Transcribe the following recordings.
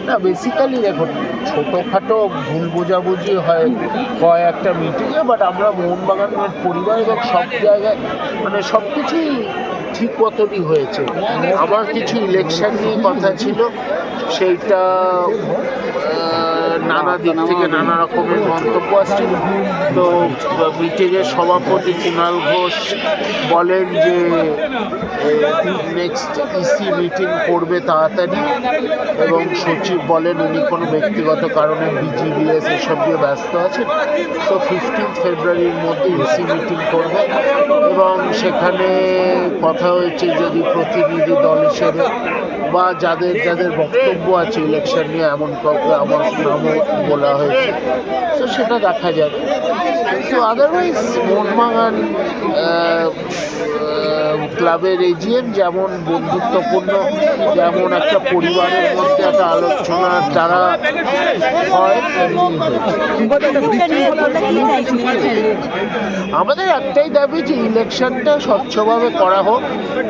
না, বেসিক্যালি দেখুন, ছোটোখাটো ভুল বোঝাবুঝি হয় একটা মিটিংয়ে, বাট আমরা মোহনবাগানের পরিবার এবং সব জায়গায় মানে সব কিছুই ঠিক মতনই হয়েছে। আমার কিছু ইলেকশন নিয়ে কথা ছিল, সেইটা নানা দিক থেকে নানা রকমের মন্তব্য আসছিল। তো মিটিংয়ের সভাপতি কুণাল ঘোষ বলেন যে নেক্সট ইসি মিটিং করবে তাড়াতাড়ি, এবং সচিব বলেন উনি কোনো ব্যক্তিগত কারণে বিজিবিএস এসব দিয়ে ব্যস্ত আছেন। তো 15 ফেব্রুয়ারির মধ্যে ইসি মিটিং করবে, এবং সেখানে কথা হয়েছে যদি প্রতিনিধি দল হিসেবে বা যাদের যাদের বক্তব্য আছে ইলেকশন নিয়ে এমন কাউকে আমার নামও বলা হয়েছে, তো সেটা দেখা যাবে। কিন্তু আদারওয়াইজ মোহনবাগান ক্লাবের এজিএম যেমন বন্ধুত্বপূর্ণ, যেমন একটা পরিবারের মধ্যে একটা আলোচনার দ্বারা হয়, আমাদের একটাই দাবি যে ইলেকশনটা স্বচ্ছভাবে করা হোক।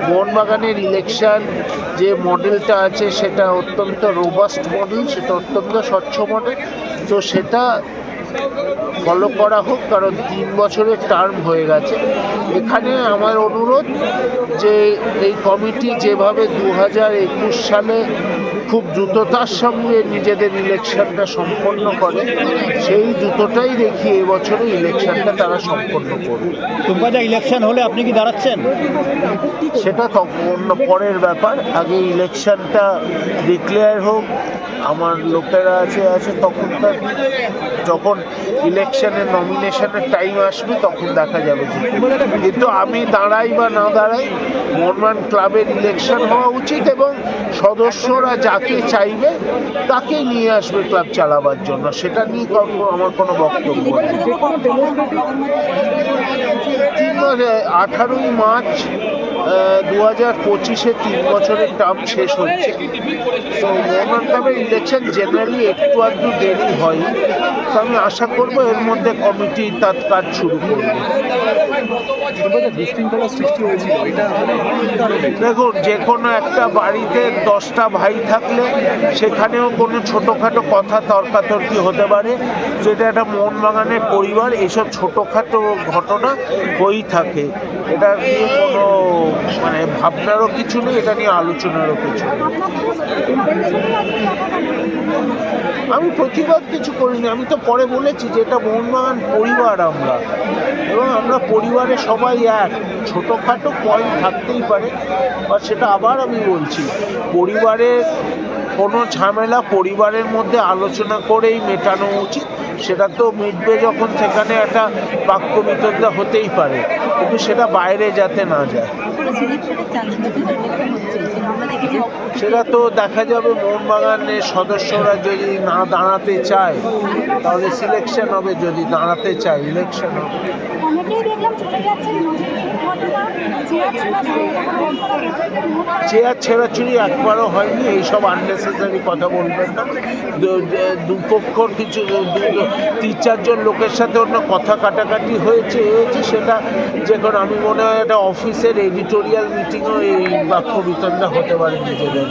মোহনবাগানের ইলেকশন যে মডেলটা আছে সেটা অত্যন্ত রোবাস্ট মডেল, সেটা অত্যন্ত স্বচ্ছ মডেল, তো সেটা ফলো করা হোক, কারণ 3 বছরের টার্ম হয়ে গেছে। এখানে আমার অনুরোধ যে এই কমিটি যেভাবে 2021 সালে খুব দ্রুততার সঙ্গে নিজেদের ইলেকশনটা সম্পন্ন করে, সেই দ্রুততাই দেখিয়ে এবছরে ইলেকশনটা তারা সম্পন্ন করবে। টুম্পাদা, ইলেকশন হলে আপনি কি দাঁড়াচ্ছেন? সেটা অন্য পরের ব্যাপার, আগে ইলেকশনটা ডিক্লেয়ার হোক, আমার লোকেরা আছে তখনকার, যখন ইলেকশনের নমিনেশনের টাইম আসবে তখন দেখা যাবে। কিন্তু আমি দাঁড়াই বা না দাঁড়াই, মোহনবাগান ক্লাবের ইলেকশন হওয়া উচিত, এবং সদস্যরা যাকে চাইবে তাকে নিয়ে আসবে ক্লাব চালাবার জন্য, সেটা নিয়ে আমার কোনো বক্তব্য নেই। 18ই মার্চ 2025-এ 3 বছরের টার্ম শেষ হচ্ছে। তো মোহনবাগান ক্লাবের ইলেকশন জেনারেলি একটু আধটু দেরি হয়, তো আমি আশা করবো এর মধ্যে কমিটি তার কাজ শুরু করবে। দেখুন, যে কোনো একটা বাড়িতে 10টা ভাই থাকলে সেখানেও কোনো ছোটোখাটো কথা তর্কাতর্কি হতে পারে, যেটা একটা মোহনবাগানের পরিবার, এসব ছোটোখাটো ঘটনা হয়েই থাকে। এটা নিয়ে কোনো মানে ভাবনারও কিছু নেই, এটা নিয়ে আলোচনারও কিছু নেই। আমি প্রতিবাদ কিছু করিনি, আমি তো পরে বলেছি যে এটা মোহনবাগান পরিবার আমরা, এবং আমরা পরিবারে সবাই এক। ছোটোখাটো পয়েন্ট থাকতেই পারে, আর সেটা আবার আমি বলছি, পরিবারের কোনো ঝামেলা পরিবারের মধ্যে আলোচনা করেই মেটানো উচিত। সেটা তো মিটবে যখন সেখানে একটা বাক্য বিতর্ক হতেই পারে, কিন্তু সেটা বাইরে যাতে না যায়। সেটা তো দেখা যাবে, মোহনবাগানের সদস্যরা যদি না দাঁড়াতে চায় তাহলে সিলেকশন হবে, যদি দাঁড়াতে চায় ইলেকশন হবে। চেয়ার ছেঁড়াছুড়ি একবারও হয়নি, এইসব আননেসেসারি কথা বলবেন না। দুপক্ষর কিছু 3-4 জন লোকের সাথে অন্য কথা কাটাকাটি হয়েছে, সেটা যে কোনো, আমি মনে হয় একটা অফিসের এডিটোরিয়াল মিটিংও এই বাক্য বিতণ্ডা হতে পারে নিজেদের।